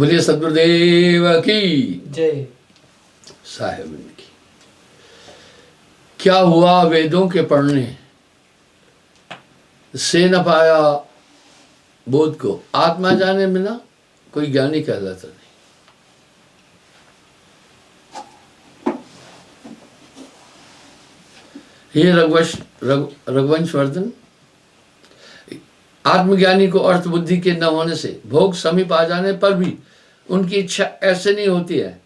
बोलिए सद्गुरुदेव की जय। साहेब की। क्या हुआ वेदों के पढ़ने से न पाया बोध को, आत्मा जाने बिना कोई ज्ञानी कहलाता नहीं। ये रघुवंशवर्धन, आत्मज्ञानी को अर्थ बुद्धि के न होने से भोग समीप आ जाने पर भी उनकी इच्छा ऐसे नहीं होती है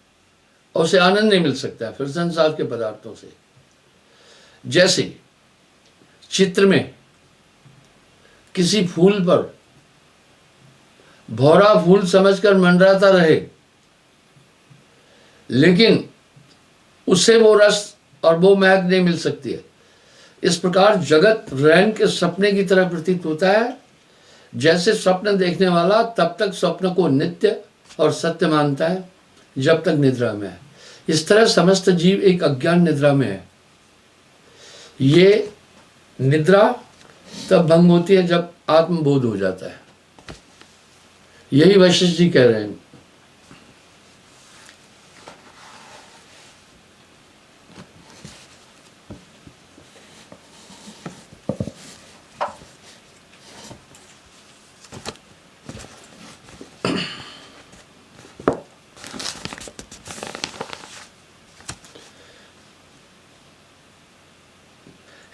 और उसे आनंद नहीं मिल सकता फिर संसार के पदार्थों से। जैसे चित्र में किसी फूल पर भौरा फूल समझकर मंडराता रहे, लेकिन उससे वो रस और वो महक नहीं मिल सकती है। इस प्रकार जगत रैन के सपने की तरह प्रतीत होता है। जैसे स्वप्न देखने वाला तब तक स्वप्न को नित्य और सत्य मानता है जब तक निद्रा में है, इस तरह समस्त जीव एक अज्ञान निद्रा में है। ये निद्रा तब भंग होती है जब आत्मबोध हो जाता है। यही वशिष्ठ जी कह रहे हैं।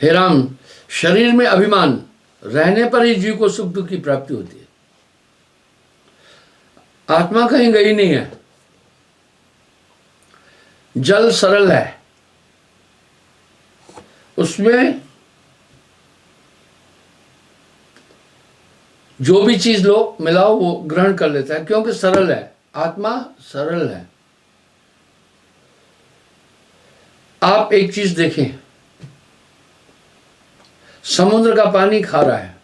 हे राम, शरीर में अभिमान रहने पर ही जीव को सुख दुख की प्राप्ति होती है। आत्मा कहीं गई नहीं है। जल सरल है, उसमें जो भी चीज लो मिलाओ वो ग्रहण कर लेता है, क्योंकि सरल है। आत्मा सरल है। आप एक चीज देखें, समुद्र का पानी खारा है।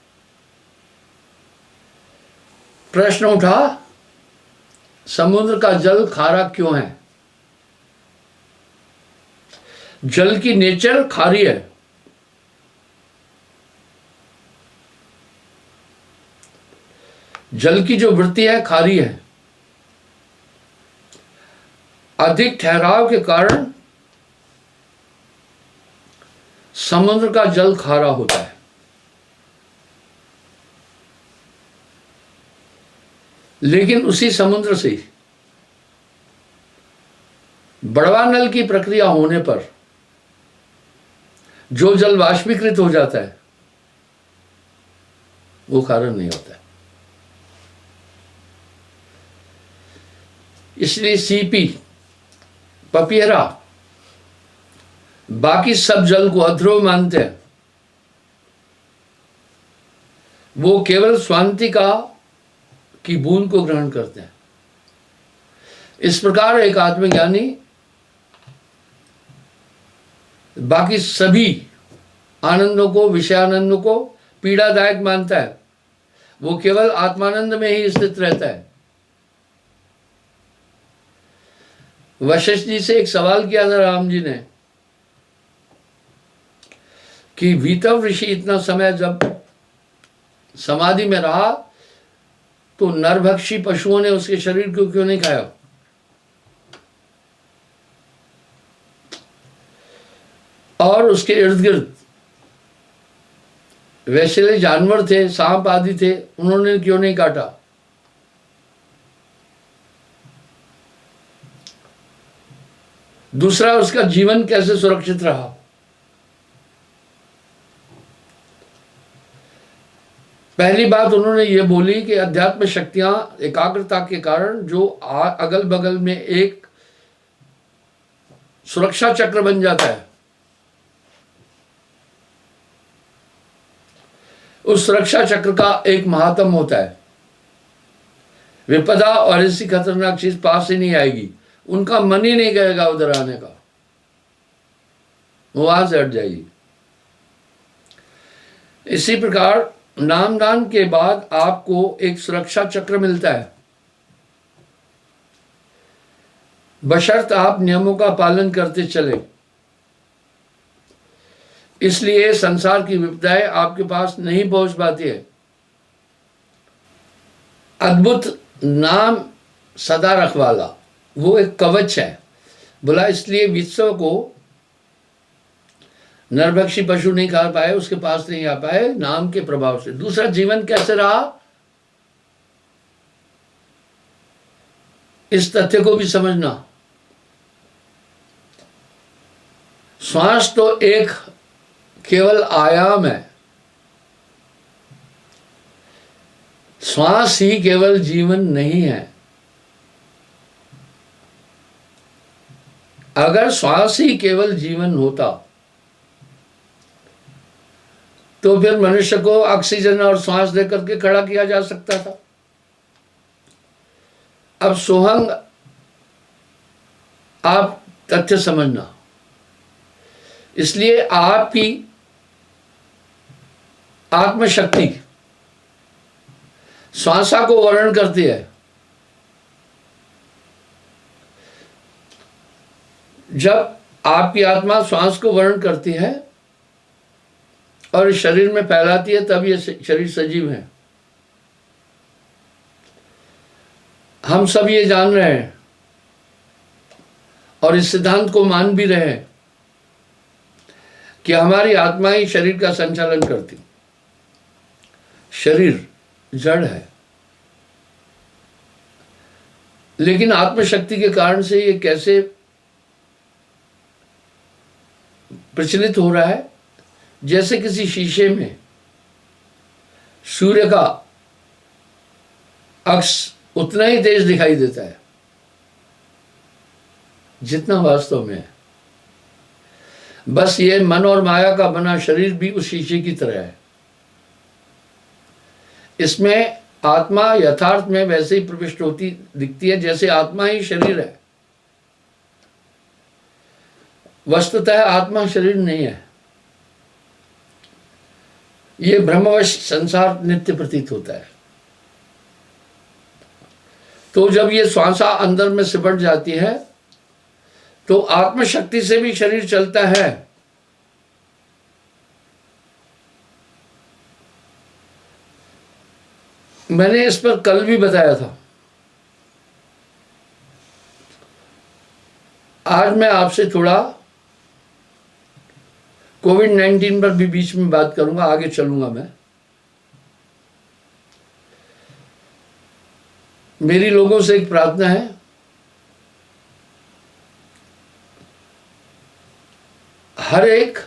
प्रश्न उठा, समुद्र का जल खारा क्यों है? जल की नेचर खारी है। जल की जो वृत्ति है खारी है। अधिक ठहराव के कारण समुद्र का जल खारा होता है। लेकिन उसी समुद्र से बड़वा नल की प्रक्रिया होने पर जो जल वाष्पीकृत हो जाता है वो खारा नहीं होता है। इसलिए सीपी, पपीहरा बाकी सब जल को अध्रुव मानते हैं। वो केवल स्वांतिका की बूंद को ग्रहण करते हैं। इस प्रकार एक आत्मज्ञानी बाकी सभी आनंदों को, विषयानंदों को पीड़ादायक मानता है। वो केवल आत्मानंद में ही स्थित रहता है। वशिष्ठ जी से एक सवाल किया था राम जी ने कि वीतव ऋषि इतना समय जब समाधि में रहा तो नरभक्षी पशुओं ने उसके शरीर को क्यों नहीं खाया? और उसके इर्द गिर्द वैसे जानवर थे, सांप आदि थे, उन्होंने क्यों नहीं काटा? दूसरा, उसका जीवन कैसे सुरक्षित रहा? पहली बात उन्होंने ये बोली कि अध्यात्म शक्तियां एकाग्रता के कारण जो अगल बगल में एक सुरक्षा चक्र बन जाता है, उस सुरक्षा चक्र का एक महात्म होता है। विपदा और ऐसी खतरनाक चीज पास ही नहीं आएगी, उनका मन ही नहीं करेगा उधर आने का, वो वहां से हट जाएगी। इसी प्रकार नामदान के बाद आपको एक सुरक्षा चक्र मिलता है, बशर्त आप नियमों का पालन करते चले। इसलिए संसार की विपदाएं आपके पास नहीं पहुंच पाती है। अद्भुत नाम सदा रखवाला, वो एक कवच है। बोला इसलिए विश्व को नरभक्षी पशु नहीं खा पाए, उसके पास नहीं आ पाए नाम के प्रभाव से। दूसरा, जीवन कैसे रहा, इस तथ्य को भी समझना। श्वास तो एक केवल आयाम है, श्वास ही केवल जीवन नहीं है। अगर श्वास ही केवल जीवन होता तो फिर मनुष्य को ऑक्सीजन और श्वास देकर के खड़ा किया जा सकता था। अब सोहंग आप तथ्य समझना। इसलिए आपकी आत्मशक्ति श्वासा को वर्णन करती है। जब आपकी आत्मा श्वास को वर्णन करती है और शरीर में फैलाती है, तब ये शरीर सजीव है। हम सब ये जान रहे हैं और इस सिद्धांत को मान भी रहे हैं कि हमारी आत्मा ही शरीर का संचालन करती। शरीर जड़ है, लेकिन आत्मशक्ति के कारण से ये कैसे प्रचलित हो रहा है, जैसे किसी शीशे में सूर्य का अक्स उतना ही तेज दिखाई देता है जितना वास्तव में है। बस ये मन और माया का बना शरीर भी उस शीशे की तरह है। इसमें आत्मा यथार्थ में वैसे ही प्रविष्ट होती दिखती है जैसे आत्मा ही शरीर है। वस्तुतः आत्मा शरीर नहीं है। ये ब्रह्मवश संसार नित्य प्रतीत होता है। तो जब ये श्वासा अंदर में सिमट जाती है तो आत्मशक्ति से भी शरीर चलता है। मैंने इस पर कल भी बताया था। आज मैं आपसे थोड़ा कोविड-19 पर भी बीच में बात करूंगा, आगे चलूंगा मैं। मेरी लोगों से एक प्रार्थना है, हर एक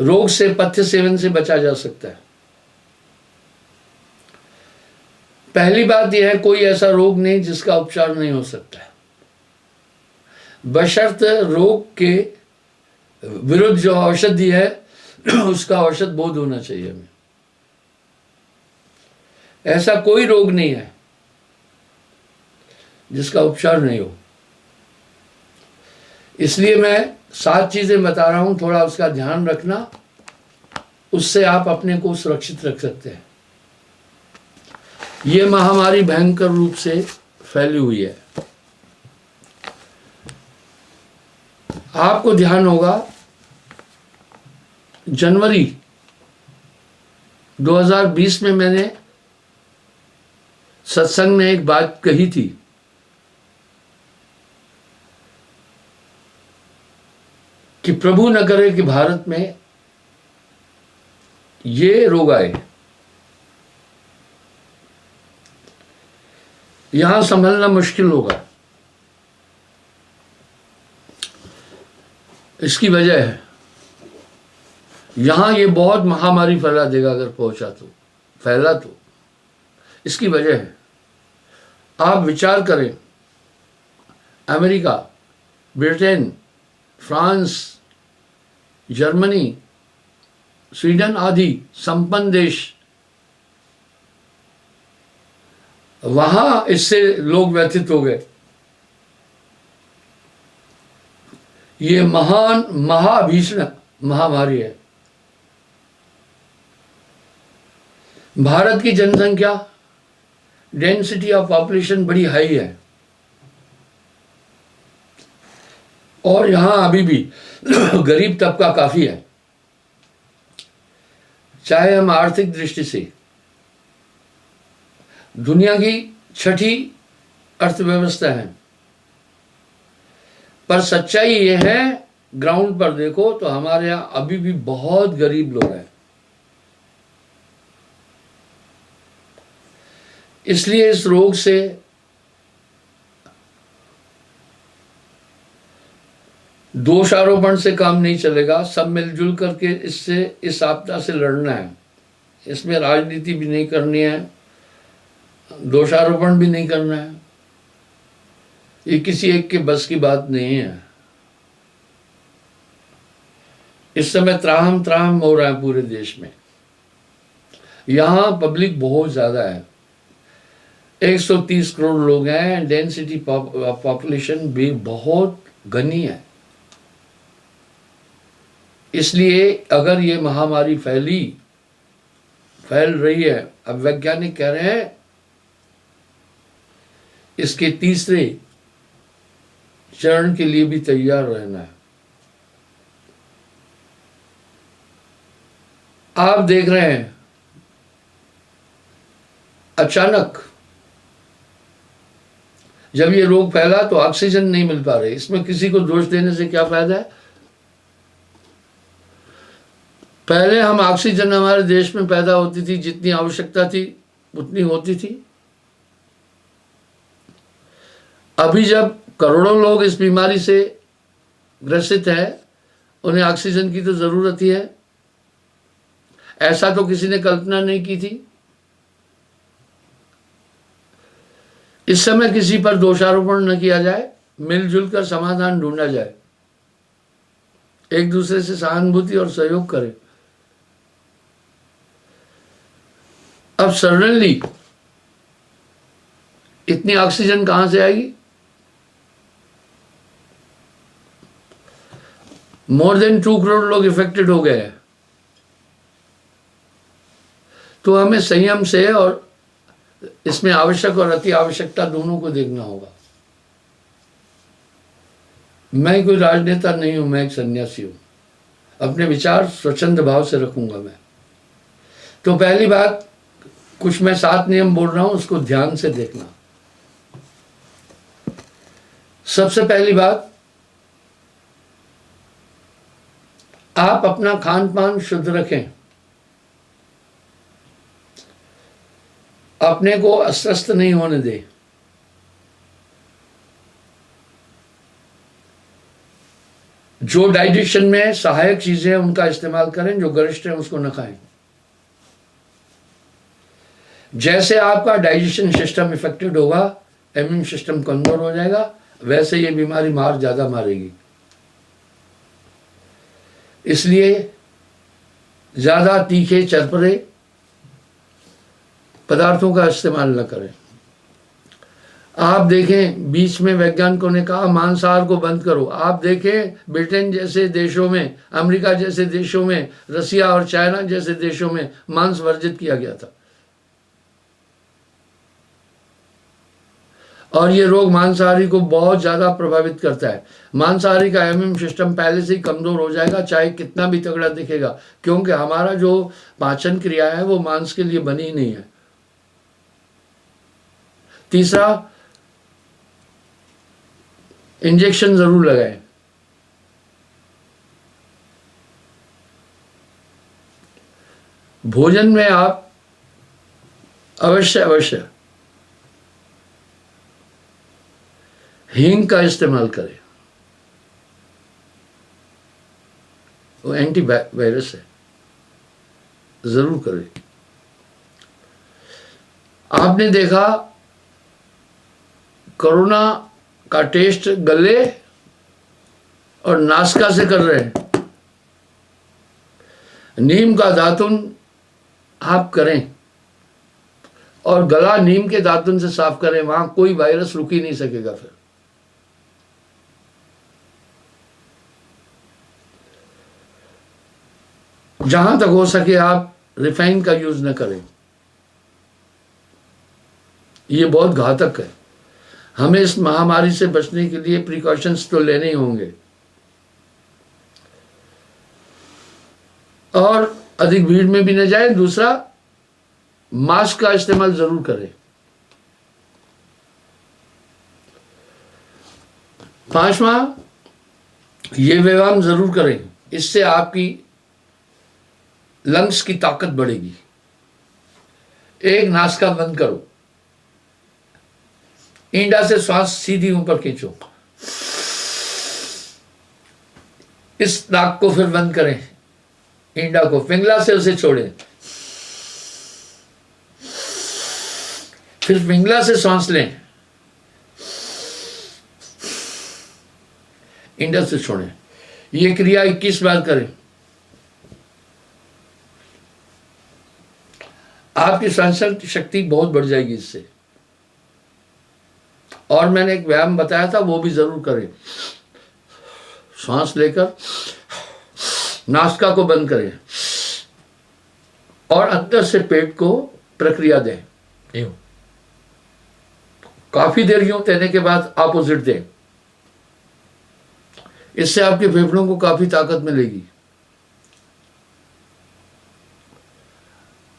रोग से पथ्य सेवन से बचा जा सकता है। पहली बात यह है, कोई ऐसा रोग नहीं जिसका उपचार नहीं हो सकता है, बशर्ते रोग के विरुद्ध जो औषधि है उसका औषध बोध होना चाहिए हमें। ऐसा कोई रोग नहीं है जिसका उपचार नहीं हो। इसलिए मैं 7 चीजें बता रहा हूं, थोड़ा उसका ध्यान रखना, उससे आप अपने को सुरक्षित रख सकते हैं। ये महामारी भयंकर रूप से फैली हुई है। आपको ध्यान होगा, जनवरी 2020 में मैंने सत्संग में एक बात कही थी कि प्रभु न करे कि भारत में ये रोग आए, यहां संभलना मुश्किल होगा। इसकी वजह है, यहां ये बहुत महामारी फैला देगा अगर फैला तो। इसकी वजह है, आप विचार करें, America, Britain, France, Germany, Sweden आदि संपन्न देश, वहां इससे लोग व्यथित हो गए। ये महान महाभीषण महामारी है। भारत की जनसंख्या, डेंसिटी ऑफ पॉपुलेशन बड़ी हाई है और यहां अभी भी गरीब तबका काफी है। चाहे हम आर्थिक दृष्टि से दुनिया की 6ठी अर्थव्यवस्था है, पर सच्चाई ये है, ग्राउंड पर देखो तो हमारे यहाँ अभी भी बहुत गरीब लोग हैं। इसलिए इस रोग से दोषारोपण से काम नहीं चलेगा, सब मिलजुल करके इससे, इस आपदा से लड़ना है। इसमें राजनीति भी नहीं करनी है, दोषारोपण भी नहीं करना है, ये किसी एक के बस की बात नहीं है। इस समय त्राहम त्राहम हो रहा है पूरे देश में। यहां पब्लिक बहुत ज्यादा है, 130 करोड़ लोग हैं, डेंसिटी पॉपुलेशन भी बहुत घनी है। इसलिए अगर ये महामारी फैल रही है, अब वैज्ञानिक कह रहे हैं इसके तीसरे चरण के लिए भी तैयार रहना है। आप देख रहे हैं अचानक जब ये रोग फैला तो ऑक्सीजन नहीं मिल पा रही, इसमें किसी को दोष देने से क्या फायदा है। पहले हम ऑक्सीजन हमारे देश में पैदा होती थी, जितनी आवश्यकता थी उतनी होती थी। अभी जब करोड़ों लोग इस बीमारी से ग्रसित है, उन्हें ऑक्सीजन की तो जरूरत ही है। ऐसा तो किसी ने कल्पना नहीं की थी। इस समय किसी पर दोषारोपण न किया जाए, मिलजुल कर समाधान ढूंढा जाए, एक दूसरे से सहानुभूति और सहयोग करें। अब सडनली इतनी ऑक्सीजन कहां से आएगी? मोर देन 2 करोड़ लोग इफेक्टेड हो गए हैं। तो हमें संयम से और इसमें आवश्यक और अति आवश्यकता दोनों को देखना होगा। मैं कोई राजनेता नहीं हूं, मैं एक सन्यासी हूं। अपने विचार स्वच्छंद भाव से रखूंगा मैं। तो पहली बात, कुछ मैं 7 नियम बोल रहा हूं, उसको ध्यान से देखना। सबसे पहली बात, आप अपना खान पान शुद्ध रखें, अपने को अस्वस्थ नहीं होने दें। जो डाइजेशन में सहायक चीजें हैं उनका इस्तेमाल करें, जो गरिष्ठ है उसको न खाएं। जैसे आपका डाइजेशन सिस्टम इफेक्टेड होगा, इम्यून सिस्टम कमजोर हो जाएगा, वैसे ये बीमारी ज्यादा मारेगी। इसलिए ज्यादा तीखे चरपरे पदार्थों का इस्तेमाल न करें। आप देखें, बीच में वैज्ञानिकों ने कहा मांसाहार को बंद करो। आप देखें ब्रिटेन जैसे देशों में, अमेरिका जैसे देशों में, रसिया और चाइना जैसे देशों में मांस वर्जित किया गया था। और ये रोग मांसाहारी को बहुत ज्यादा प्रभावित करता है। मांसाहारी का इम्यून सिस्टम पहले से ही कमजोर हो जाएगा, चाहे कितना भी तगड़ा दिखेगा, क्योंकि हमारा जो पाचन क्रिया है वो मांस के लिए बनी ही नहीं है। तीसरा, इंजेक्शन जरूर लगाएं। भोजन में आप अवश्य हींग का इस्तेमाल करें, वो एंटी वायरस है, जरूर करें। आपने देखा कोरोना का टेस्ट गले और नासिका से कर रहे हैं। नीम का दातुन आप करें और गला नीम के दातुन से साफ करें, वहां कोई वायरस रुक ही नहीं सकेगा। फिर जहां तक हो सके आप रिफाइन का यूज न करें, ये बहुत घातक है। हमें इस महामारी से बचने के लिए प्रिकॉशंस तो लेने ही होंगे और अधिक भीड़ में भी न जाए। दूसरा, मास्क का इस्तेमाल जरूर करें। पांचवा, ये व्यायाम जरूर करें, इससे आपकी लंग्स की ताकत बढ़ेगी। एक, नासिका बंद करो, ईंडा से श्वास सीधी ऊपर खींचो, इस नाक को फिर बंद करें, ईंडा को पिंगला से उसे छोड़ें, फिर पिंगला से सांस लें, ईंडा से छोड़ें। ये क्रिया 21 बार करें। आपकी सांस शक्ति बहुत बढ़ जाएगी इससे। और मैंने एक व्यायाम बताया था, वो भी जरूर करें। सांस लेकर नासिका को बंद करें और अंदर से पेट को प्रक्रिया दें, यूं काफी देर यूं देने के बाद ऑपोजिट दें। इससे आपके फेफड़ों को काफी ताकत मिलेगी।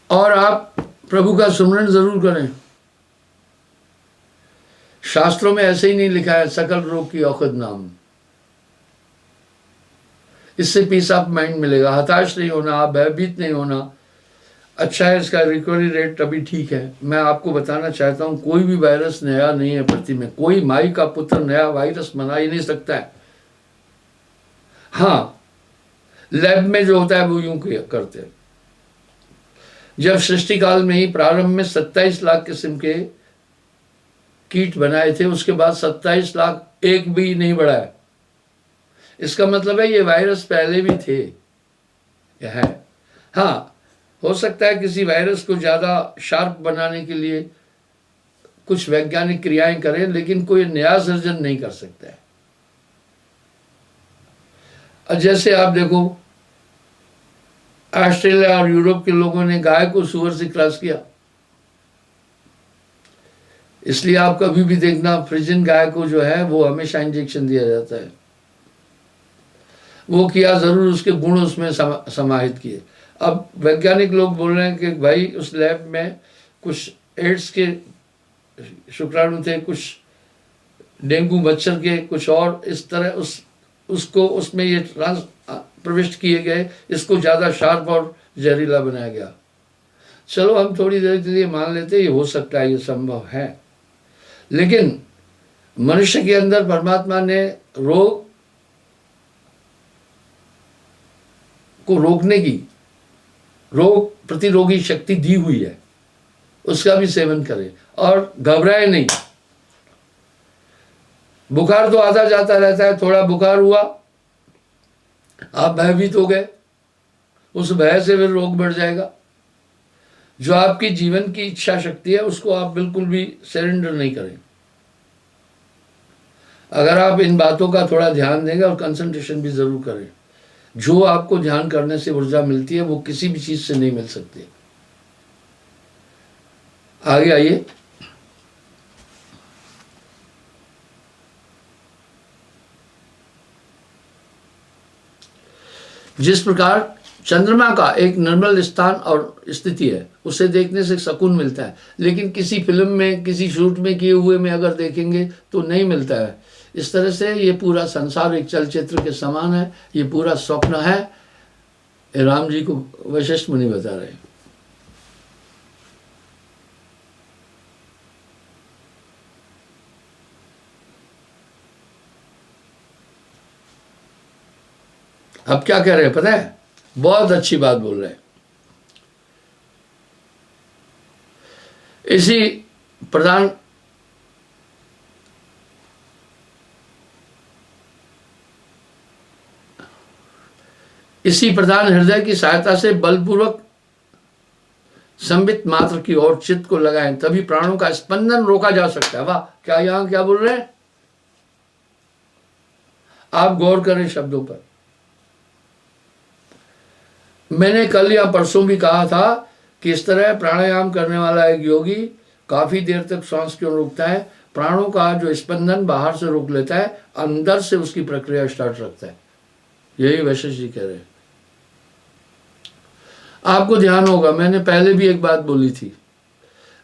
और आप प्रभु का सुमरन जरूर करें। शास्त्रों में ऐसे ही नहीं लिखा है सकल रोग की औषध नाम। इससे पीस ऑफ माइंड मिलेगा, हताश नहीं होना, भयभीत नहीं होना। अच्छा है, इसका रिकवरी रेट अभी ठीक है। मैं आपको बताना चाहता हूं, कोई भी वायरस नया नहीं है पृथ्वी में। कोई माई का पुत्र नया वायरस बना ही नहीं सकता है। हाँ, लैब में जो होता है वो यूं करते हैं। जब सृष्टि काल में ही प्रारंभ में 27 लाख किस्म के कीट बनाए थे, उसके बाद 27 लाख एक भी नहीं बढ़ा है। इसका मतलब है ये वायरस पहले भी थे, यह है। हाँ, हो सकता है किसी वायरस को ज्यादा शार्प बनाने के लिए कुछ वैज्ञानिक क्रियाएं करें, लेकिन कोई नया सर्जन नहीं कर सकता है। जैसे आप देखो, ऑस्ट्रेलिया और यूरोप के लोगों ने गाय को सुअर से क्रॉस किया। इसलिए आप कभी भी देखना, फ्रिजियन गाय को जो है वो हमेशा इंजेक्शन दिया जाता है। वो किया जरूर, उसके गुण उसमें समाहित किए। अब वैज्ञानिक लोग बोल रहे हैं कि भाई उस लैब में कुछ एड्स के शुक्राणु थे, कुछ डेंगू मच्छर के, कुछ और इस तरह उसको उसमें ये प्रविष्ट किए गए, इसको ज़्यादा शार्प और जहरीला बनाया गया। चलो हम थोड़ी देर के लिए मान लेते हैं ये हो सकता है, ये संभव है। लेकिन मनुष्य के अंदर परमात्मा ने रोग को रोकने की, रोग प्रतिरोधी शक्ति दी हुई है। उसका भी सेवन करें और घबराए नहीं। बुखार तो आता जाता रहता है, थोड़ा बुखार हुआ आप भयभीत हो गए, उस भय से फिर रोग बढ़ जाएगा। जो आपकी जीवन की इच्छा शक्ति है उसको आप बिल्कुल भी सरेंडर नहीं करें। अगर आप इन बातों का थोड़ा ध्यान देंगे और कंसंट्रेशन भी जरूर करें। जो आपको ध्यान करने से ऊर्जा मिलती है वो किसी भी चीज से नहीं मिल सकती। आगे आइए। जिस प्रकार चंद्रमा का एक निर्मल स्थान और स्थिति है, उसे देखने से सुकून मिलता है, लेकिन किसी फिल्म में, किसी शूट में किए हुए में अगर देखेंगे तो नहीं मिलता है। इस तरह से ये पूरा संसार एक चलचित्र के समान है, ये पूरा स्वप्न है। राम जी को वशिष्ठ मुनि बता रहे हैं। अब क्या कह रहे हैं पता है? बहुत अच्छी बात बोल रहे हैं। इसी प्रधान हृदय की सहायता से बलपूर्वक संबित मात्र की ओर चित्त को लगाएं, तभी प्राणों का स्पंदन रोका जा सकता है। वाह, क्या यहां क्या बोल रहे हैं? आप गौर करें शब्दों पर। मैंने कल या परसों भी कहा था कि इस तरह प्राणायाम करने वाला एक योगी काफी देर तक सांस क्यों रोकता है? प्राणों का जो स्पंदन बाहर से रोक लेता है, अंदर से उसकी प्रक्रिया स्टार्ट रखता है। यही वशिष्ठ जी कह रहे हैं। आपको ध्यान होगा, मैंने पहले भी एक बात बोली थी,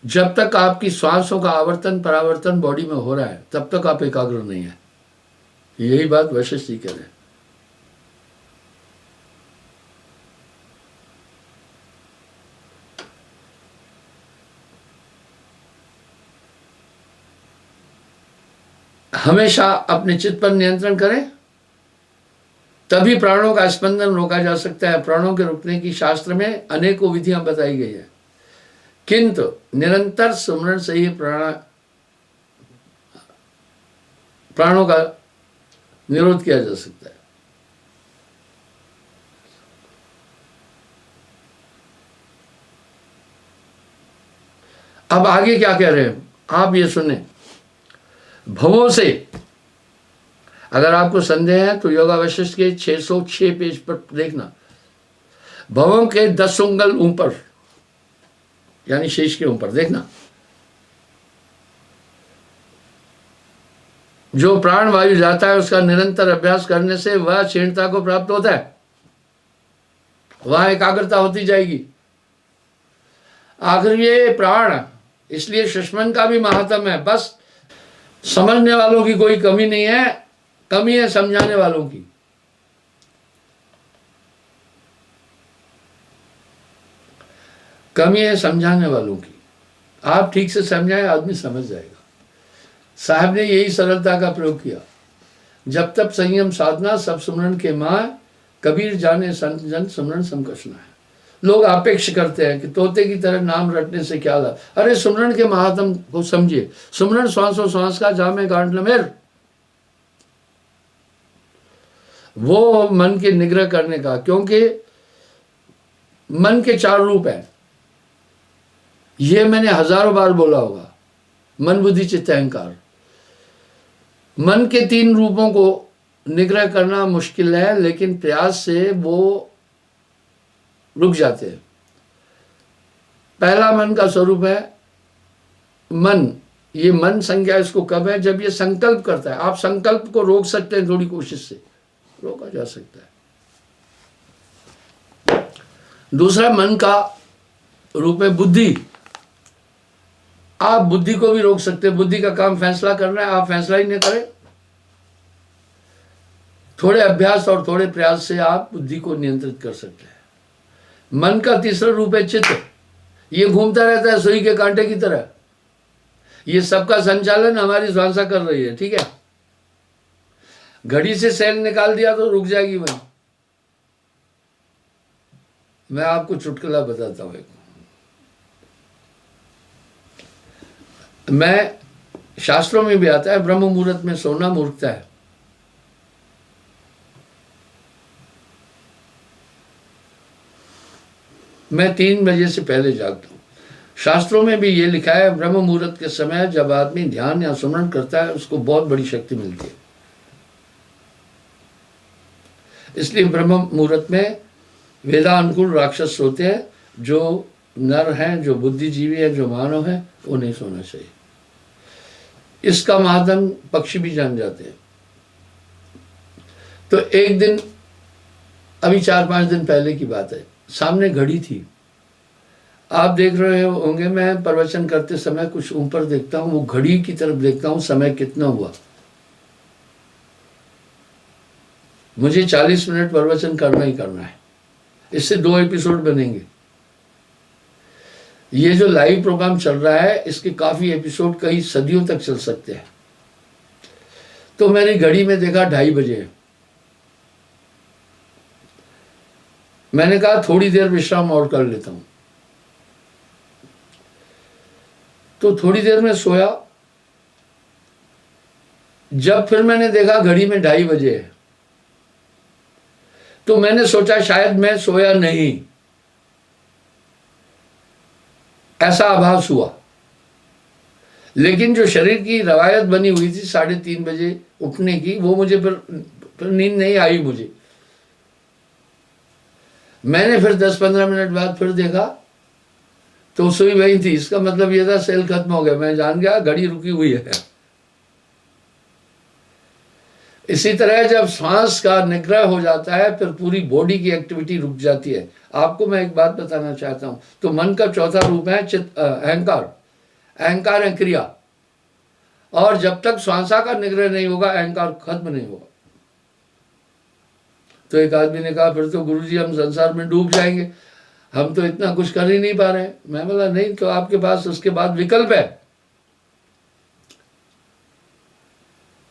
जब तक आपकी श्वासों का आवर्तन परावर्तन बॉडी में हो रहा है तब तक आप एकाग्र नहीं है। यही बात वशिष्ठ जी कह रहे हैं। हमेशा अपने चित्त पर नियंत्रण करें, तभी प्राणों का स्पंदन रोका जा सकता है। प्राणों के रुकने की शास्त्र में अनेकों विधियां बताई गई है, किंतु निरंतर सुमरण से ही प्राणों का निरोध किया जा सकता है। अब आगे क्या कह रहे हैं आप ये सुने। भवों से, अगर आपको संदेह है तो योगा वशिष्ठ के 606 पेज पर देखना। भवों के 10 उंगल ऊपर, यानी शीश के ऊपर देखना, जो प्राण वायु जाता है उसका निरंतर अभ्यास करने से वह क्षीणता को प्राप्त होता है, वहां एकाग्रता होती जाएगी। आखिर ये प्राण, इसलिए सुषमन का भी महात्म है। बस समझने वालों की कोई कमी नहीं है, कमी है समझाने वालों की। कमी है समझाने वालों की। आप ठीक से समझाए, आदमी समझ जाएगा। साहब ने यही सरलता का प्रयोग किया। जब तक संयम साधना सब सुमरण के माँ, कबीर जाने संत जन सुमरण समकषना है। लोग अपेक्ष करते हैं कि तोते की तरह नाम रटने से क्या लाभ। अरे सुमरण के महात्म को समझिए। सुमरण श्वासों श्वास का जामे गांठ लमेर, वो मन के निग्रह करने का, क्योंकि मन के 4 रूप हैं। ये मैंने हजारों बार बोला होगा, मन बुद्धि चित्त अहंकार। मन के 3 रूपों को निग्रह करना मुश्किल है, लेकिन प्रयास से वो रुक जाते हैं। पहला मन का स्वरूप है मन। ये मन संज्ञा इसको कब है? जब ये संकल्प करता है। आप संकल्प को रोक सकते हैं, थोड़ी कोशिश से रोका जा सकता है। दूसरा मन का रूप है बुद्धि। आप बुद्धि को भी रोक सकते हैं। बुद्धि का काम फैसला करना है, आप फैसला ही नहीं करें। थोड़े अभ्यास और थोड़े प्रयास से आप बुद्धि को नियंत्रित कर सकते हैं। मन का तीसरा रूप है चित्त। ये घूमता रहता है सुई के कांटे की तरह। ये सबका संचालन हमारी श्वासा कर रही है, ठीक है। घड़ी से सेल निकाल दिया तो रुक जाएगी वहीं। मैं आपको चुटकुला बताता हूं एक। मैं शास्त्रों में भी आता है, ब्रह्म मुहूर्त में सोना मूर्खता है। मैं 3 बजे से पहले जागता हूं। शास्त्रों में भी ये लिखा है, ब्रह्म मुहूर्त के समय जब आदमी ध्यान या सुमरण करता है उसको बहुत बड़ी शक्ति मिलती है। इसलिए ब्रह्म मुहूर्त में वेदानुकूल राक्षस सोते हैं। जो नर हैं, जो बुद्धिजीवी हैं, जो मानव हैं, वो नहीं सोना चाहिए। इसका महात्म पक्षी भी जान जाते हैं। तो एक दिन, अभी 4-5 दिन पहले की बात है, सामने घड़ी थी। आप देख रहे होंगे, मैं प्रवचन करते समय कुछ ऊपर देखता हूं, वो घड़ी की तरफ देखता हूं, समय कितना हुआ। मुझे 40 मिनट प्रवचन करना ही करना है। इससे 2 एपिसोड बनेंगे। ये जो लाइव प्रोग्राम चल रहा है, इसके काफी एपिसोड कई सदियों तक चल सकते हैं। तो मैंने घड़ी में देखा 2:30 बजे है। मैंने कहा थोड़ी देर विश्राम और कर लेता हूं। तो थोड़ी देर में सोया। जब फिर मैंने देखा घड़ी में 2:30 बजे है, तो मैंने सोचा शायद मैं सोया नहीं, ऐसा आभास हुआ। लेकिन जो शरीर की रवायत बनी हुई थी 3:30 बजे उठने की, वो मुझे फिर नींद नहीं आई मुझे। मैंने फिर 10-15 मिनट बाद फिर देखा तो सुई वही थी। इसका मतलब ये था सेल खत्म हो गया। मैं जान गया घड़ी रुकी हुई है। इसी तरह जब श्वास का निग्रह हो जाता है, फिर पूरी बॉडी की एक्टिविटी रुक जाती है। आपको मैं एक बात बताना चाहता हूं। तो मन का चौथा रूप है अहंकार। अहंकार है क्रिया, और जब तक श्वासा का निग्रह नहीं होगा अहंकार खत्म नहीं होगा। तो एक आदमी ने कहा फिर तो गुरुजी हम संसार में डूब जाएंगे, हम तो इतना कुछ कर ही नहीं पा रहे। मैं बोला नहीं, तो आपके पास उसके बाद विकल्प है।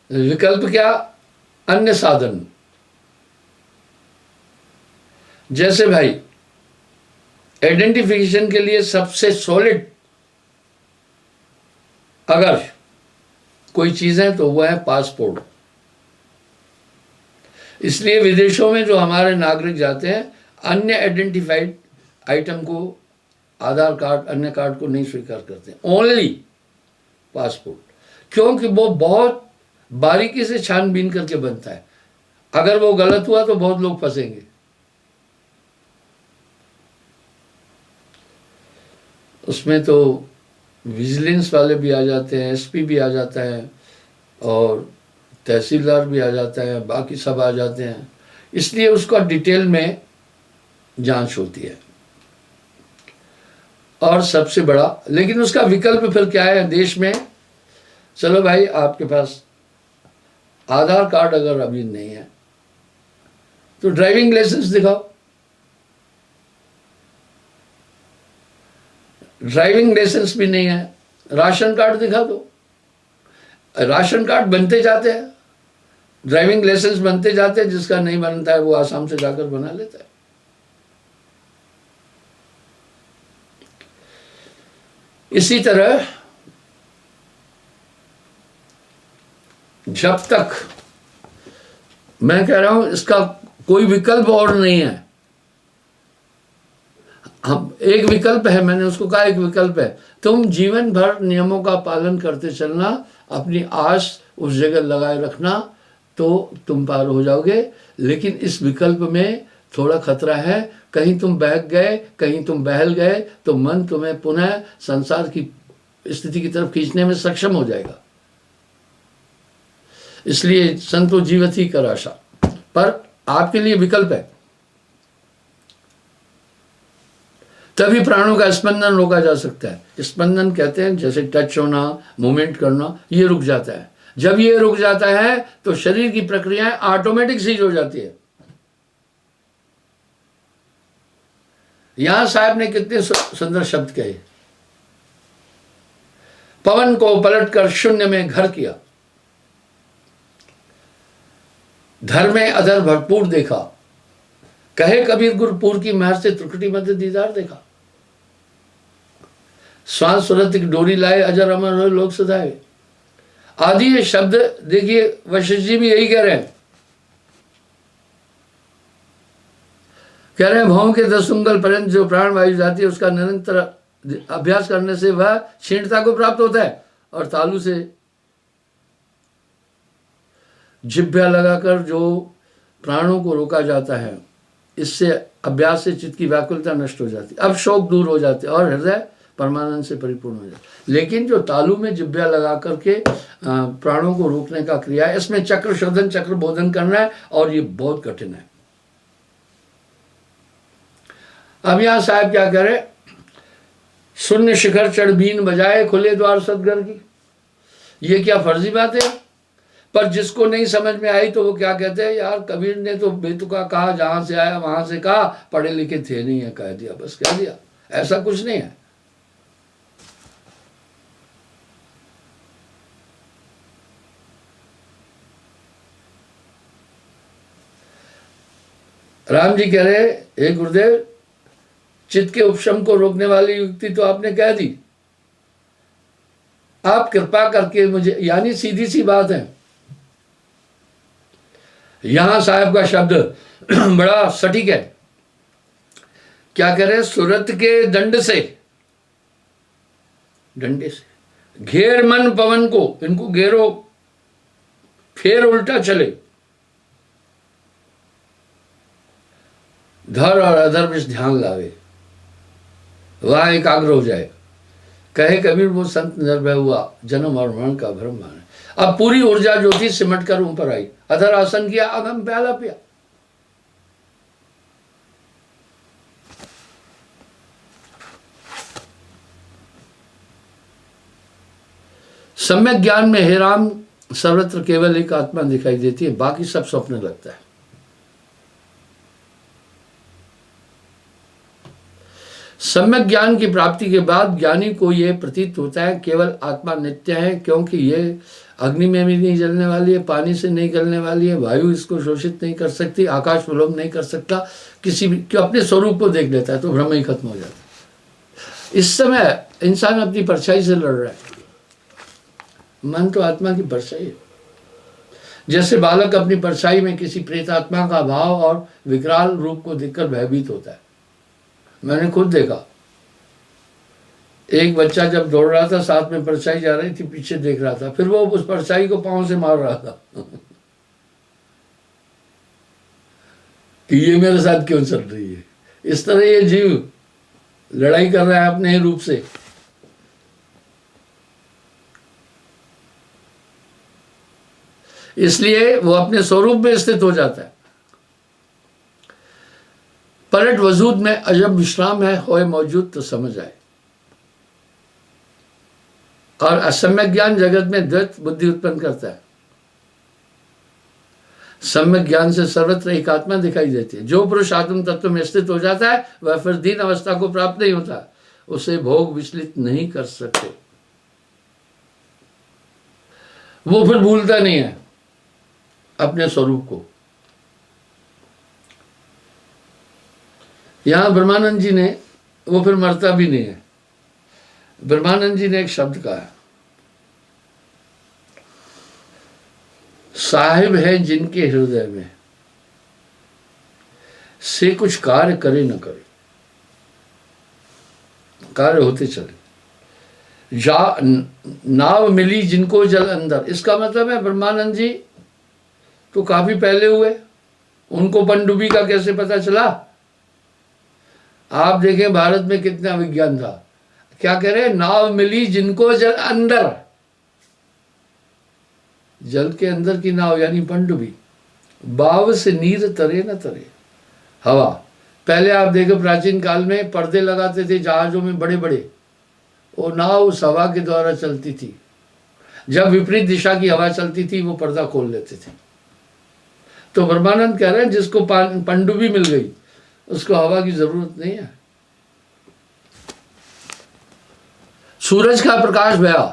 विकल्प क्या? अन्य साधन। जैसे भाई आइडेंटिफिकेशन के लिए सबसे सॉलिड अगर कोई चीज है तो वह है पासपोर्ट। इसलिए विदेशों में जो हमारे नागरिक जाते हैं अन्य आइडेंटिफाइड आइटम को, आधार कार्ड, अन्य कार्ड को नहीं स्वीकार करते, ओनली पासपोर्ट। क्योंकि वो बहुत बारीकी से छानबीन करके बनता है, अगर वो गलत हुआ तो बहुत लोग फंसेंगे। उसमें तो विजिलेंस वाले भी आ जाते हैं, एसपी भी आ जाता है और तहसीलदार भी आ जाता है, बाकी सब आ जाते हैं। इसलिए उसका डिटेल में जांच होती है। और सबसे बड़ा, लेकिन उसका विकल्प फिर क्या है देश में? चलो भाई आपके पास आधार कार्ड अगर अभी नहीं है तो ड्राइविंग लाइसेंस दिखाओ। ड्राइविंग लाइसेंस भी नहीं है, राशन कार्ड दिखा दो। राशन कार्ड बनते जाते हैं, ड्राइविंग लाइसेंस बनते जाते हैं, जिसका नहीं बनता है वो आसाम से जाकर बना लेता है। इसी तरह जब तक, मैं कह रहा हूं इसका कोई विकल्प और नहीं है। हम एक विकल्प है, मैंने उसको कहा एक विकल्प है, तुम जीवन भर नियमों का पालन करते चलना, अपनी आस उस जगह लगाए रखना तो तुम पार हो जाओगे। लेकिन इस विकल्प में थोड़ा खतरा है, कहीं तुम बहक गए, कहीं तुम बहल गए तो मन तुम्हें पुनः संसार की स्थिति की तरफ खींचने में सक्षम हो जाएगा। इसलिए संतो जीवत ही कर आशा, पर आपके लिए विकल्प है। तभी प्राणों का स्पंदन रोका जा सकता है। स्पंदन कहते हैं जैसे टच होना, मूवमेंट करना, ये रुक जाता है। जब ये रुक जाता है तो शरीर की प्रक्रियाएं ऑटोमेटिक सीज हो जाती है। यहां साहब ने कितने सुंदर शब्द कहे, पवन को पलटकर शून्य में घर किया, धर में अधर भरपूर देखा, कहे कबीर गुरपुर की महर से त्रिकुटी मध्य दीदार देखा, श्वास सुरत की डोरी लाए, अजर अमर हो लोग सदाए। आदि ये शब्द देखिए वशिष्ठ जी भी यही कह रहे हैं। कह रहे हैं भौम के 10 उंगल पर्यंत जो प्राण वायु जाती है उसका निरंतर अभ्यास करने से वह क्षीणता को प्राप्त होता है। और तालू से जिह्वा लगाकर जो प्राणों को रोका जाता है, इससे अभ्यास से चित्त की व्याकुलता नष्ट हो जाती है, अब शोक दूर हो जाते हैं और हृदय परमानंद से परिपूर्ण हो जाता है। लेकिन जो तालू में जिह्वा लगा करके प्राणों को रोकने का क्रिया है, इसमें चक्र शोधन, चक्र बोधन करना है और ये बहुत कठिन है। अब यहां साहब क्या करे, शून्य शिखर चढ़ बीन बजाए, खुले द्वार सदगर की। ये क्या फर्जी बात है? पर जिसको नहीं समझ में आई तो वो क्या कहते हैं, यार कबीर ने तो बेतुका कहा, जहां से आया वहां से कहा, पढ़े लिखे थे नहीं है, कह दिया, बस कह दिया। ऐसा कुछ नहीं है। राम जी कह रहे, हे गुरुदेव, चित्त के उपशम को रोकने वाली युक्ति तो आपने कह दी, आप कृपा करके मुझे, यानी सीधी सी बात है। यहां साहब का शब्द बड़ा सटीक है। क्या कह रहे, सूरत के दंड से, डंडे से घेर मन पवन को, इनको घेरो, फिर उल्टा चले, धर और अधर में ध्यान लावे, वहां एकाग्र हो जाए। कहे कबीर वो संत निर्भय हुआ, जन्म और मरण का भ्रम माने। अब पूरी ऊर्जा जो थी सिमट कर ऊपर आई, अधर आसन किया, अगम प्याला पिया। सम्यक ज्ञान में हे राम सर्वत्र केवल एक आत्मा दिखाई देती है, बाकी सब स्वप्न लगता है। सम्यक ज्ञान की प्राप्ति के बाद ज्ञानी को यह प्रतीत होता है केवल आत्मा नित्य है, क्योंकि यह अग्नि में भी नहीं जलने वाली है, पानी से नहीं गलने वाली है, वायु इसको शोषित नहीं कर सकती, आकाश विलोम नहीं कर सकता, किसी भी क्यों अपने स्वरूप को देख लेता है तो भ्रम ही खत्म हो जाता है। इस समय इंसान अपनी परछाई से लड़ रहा है, मन तो आत्मा की परछाई है। जैसे बालक अपनी परछाई में किसी प्रेतात्मा का भाव और विकराल रूप को देखकर भयभीत होता है। मैंने खुद देखा, एक बच्चा जब दौड़ रहा था, साथ में परछाई जा रही थी, पीछे देख रहा था, फिर वो उस परछाई को पांव से मार रहा था कि ये मेरे साथ क्यों चल रही है। इस तरह ये जीव लड़ाई कर रहा है अपने ही रूप से। इसलिए वो अपने स्वरूप में स्थित हो जाता है। पलट वजूद में अजब विश्राम है, होए मौजूद तो समझ आए। और असम्यक ज्ञान जगत में द्वैत बुद्धि उत्पन्न करता है। सम्यक ज्ञान से सर्वत्र एक आत्मा दिखाई देती है। जो पुरुष आत्म तत्व में स्थित हो जाता है वह फिर दीन अवस्था को प्राप्त नहीं होता, उसे भोग विचलित नहीं कर सकते, वो फिर भूलता नहीं है अपने स्वरूप को। यहां ब्रह्मानंद जी ने, वो फिर मरता भी नहीं है। ब्रह्मानंद जी ने एक शब्द कहा, साहिब है जिनके हृदय में से कुछ कार्य करे न करे, कार्य होते चले। जा नाव मिली जिनको जल अंदर, इसका मतलब है ब्रह्मानंद जी तो काफी पहले हुए, उनको पनडुब्बी का कैसे पता चला? आप देखें भारत में कितना विज्ञान था। क्या कह रहे हैं? नाव मिली जिनको जल अंदर, जल के अंदर की नाव यानी पनडुब्बी। बाव से नीर तरे न तरे, हवा। पहले आप देखो प्राचीन काल में पर्दे लगाते थे जहाजों में बड़े बड़े, वो नाव उस हवा के द्वारा चलती थी। जब विपरीत दिशा की हवा चलती थी वो पर्दा खोल लेते थे। तो ब्रह्मानंद कह रहे हैं जिसको पनडुब्बी मिल गई उसको हवा की जरूरत नहीं है। सूरज का प्रकाश गया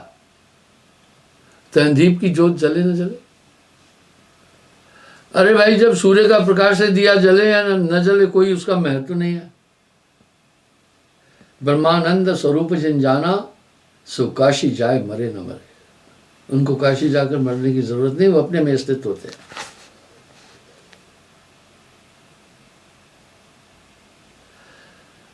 तो दीप की ज्योत जले न जले। अरे भाई, जब सूर्य का प्रकाश से दिया जले या न जले कोई उसका महत्व नहीं है। ब्रह्मानंद स्वरूप जिन जाना सो काशी जाए मरे न मरे। उनको काशी जाकर मरने की जरूरत नहीं, वो अपने में स्थित होते हैं।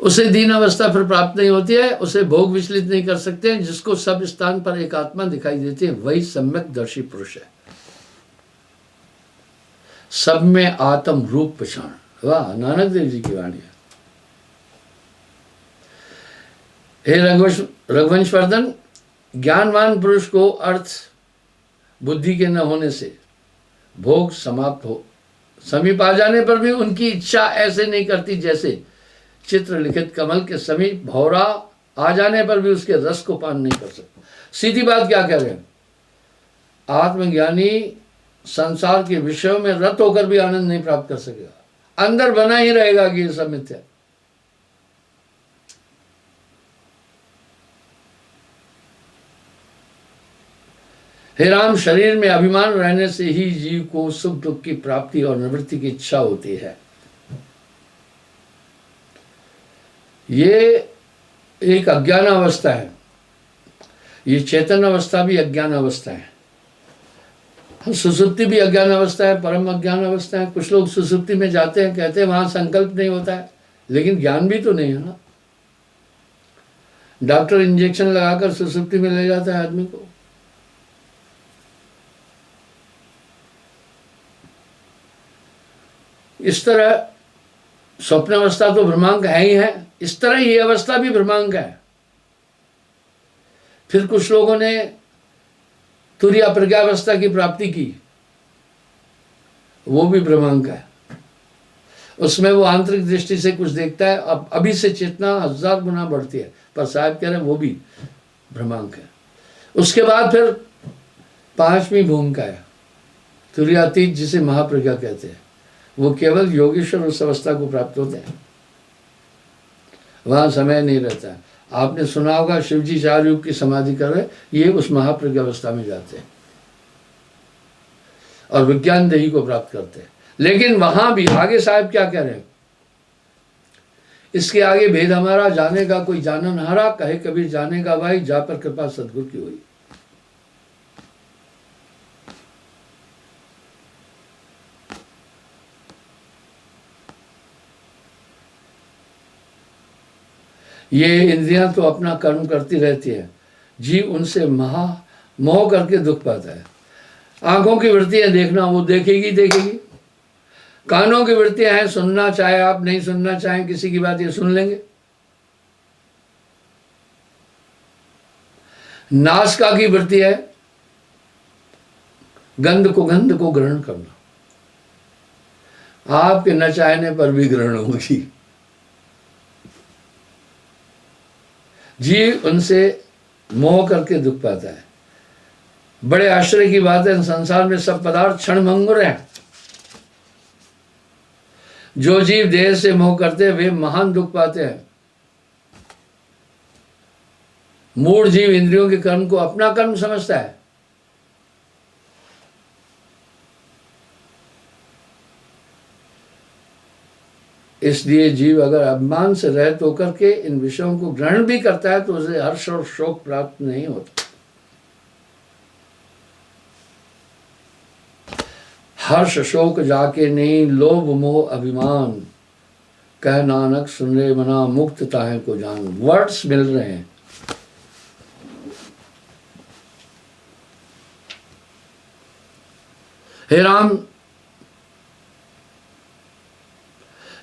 उसे दीन अवस्था फिर प्राप्त नहीं होती है, उसे भोग विचलित नहीं कर सकते हैं। जिसको सब स्थान पर एक आत्मा दिखाई देती है वही सम्यक दर्शी पुरुष है। सब में आत्म रूप पहचान। वाह, नानक देव जी की वाणी है। हे रघुवंशवर्धन, ज्ञानवान पुरुष को अर्थ बुद्धि के न होने से भोग समाप्त हो समीप आ जाने पर भी उनकी इच्छा ऐसे नहीं करती जैसे चित्र लिखित कमल के समीप भौरा आ जाने पर भी उसके रस को पान नहीं कर सकता। सीधी बात क्या कह रहे हैं? आत्मज्ञानी संसार के विषयों में रत होकर भी आनंद नहीं प्राप्त कर सकेगा, अंदर बना ही रहेगा कि ये सब मिथ्या। हे राम, शरीर में अभिमान रहने से ही जीव को सुख दुख की प्राप्ति और निवृत्ति की इच्छा होती है। ये एक अज्ञान अवस्था है, ये चेतन अवस्था भी अज्ञान अवस्था है, सुसुप्ति भी अज्ञान अवस्था है, परम अज्ञान अवस्था है। कुछ लोग सुसुप्ति में जाते हैं, कहते हैं वहां संकल्प नहीं होता है, लेकिन ज्ञान भी तो नहीं है ना। डॉक्टर इंजेक्शन लगाकर सुसुप्ति में ले जाता है आदमी को। इस तरह स्वप्न अवस्था तो भ्रमांक है ही है, इस तरह ये अवस्था भी भ्रमांक है। फिर कुछ लोगों ने तुरीय प्रज्ञावस्था की प्राप्ति की, वो भी भ्रमांक है। उसमें वो आंतरिक दृष्टि से कुछ देखता है, अब अभी से चेतना 1000 गुना बढ़ती है, पर साहब कह रहे हैं वो भी भ्रमांक है। उसके बाद फिर पांचवी भूमिका है तुरीयातीत, जिसे महाप्रज्ञा कहते हैं। वो केवल योगेश्वर उस अवस्था को प्राप्त होते हैं, वहां समय नहीं रहता है। आपने सुना होगा शिव जी 4 युग की समाधि कर रहे, ये उस महाप्रज्ञा अवस्था में जाते हैं और विज्ञान देही को प्राप्त करते हैं। लेकिन वहां भी आगे साहब क्या कह रहे हैं, इसके आगे भेद हमारा जाने का कोई जानन हारा, कहे कबीर जाने का भाई, जा पर कृपा सदगुरु की हुई। ये इंद्रियां तो अपना कर्म करती रहती है, जीव उनसे मोह करके दुख पाता है। आंखों की वृत्ति है देखना, वो देखेगी देखेगी। कानों की वृत्तियां हैं सुनना, चाहे आप नहीं सुनना चाहें किसी की बात, ये सुन लेंगे। नासिका की वृत्ति है गंध को ग्रहण करना, आपके न चाहने पर भी ग्रहण होगी। जीव उनसे मोह करके दुख पाता है। बड़े आश्चर्य की बात है, संसार में सब पदार्थ क्षणभंगुर हैं। जो जीव देह से मोह करते हैं वे महान दुख पाते हैं। मूढ़ जीव इंद्रियों के कर्म को अपना कर्म समझता है। इसलिए जीव अगर अभिमान से रहित होकर के इन विषयों को ग्रहण भी करता है तो उसे हर्ष और शोक प्राप्त नहीं होता। हर्ष शोक जाके नहीं, लोभ मोह अभिमान, कह नानक सुन रे मना, मुक्त ताहे को जान। वर्ड्स मिल रहे हैं। हे राम,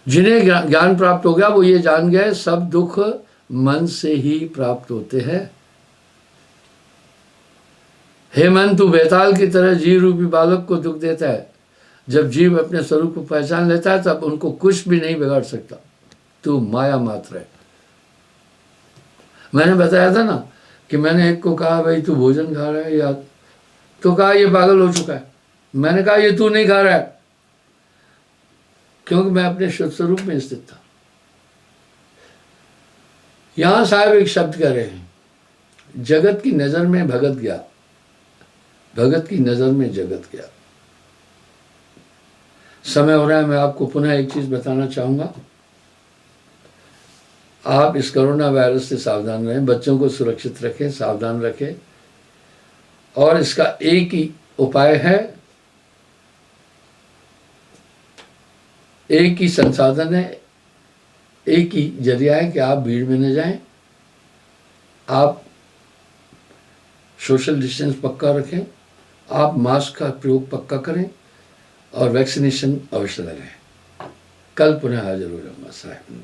जिन्हें ज्ञान प्राप्त हो गया वो ये जान गए सब दुख मन से ही प्राप्त होते हैं। हे मन, तू बेताल की तरह जीव रूपी बालक को दुख देता है। जब जीव अपने स्वरूप को पहचान लेता है तब उनको कुछ भी नहीं बिगाड़ सकता। तू माया मात्र है। मैंने बताया था ना कि मैंने एक को कहा भाई तू भोजन खा रहा है, या तो कहा ये पागल हो चुका है। मैंने कहा ये तू नहीं खा रहा है, क्योंकि मैं अपने शुद्ध स्वरूप में स्थित था। यहां साहब एक शब्द कह रहे हैं, जगत की नजर में भगत गया, भगत की नजर में जगत गया। समय हो रहा है, मैं आपको पुनः एक चीज बताना चाहूंगा। आप इस कोरोना वायरस से सावधान रहें, बच्चों को सुरक्षित रखें, सावधान रखें। और इसका एक ही उपाय है, एक ही संसाधन है, एक ही जरिया है कि आप भीड़ में न जाएं, आप सोशल डिस्टेंस पक्का रखें, आप मास्क का प्रयोग पक्का करें और वैक्सीनेशन अवश्य लगाएं। कल पुनः हाजिर हो जाऊंगा साहब।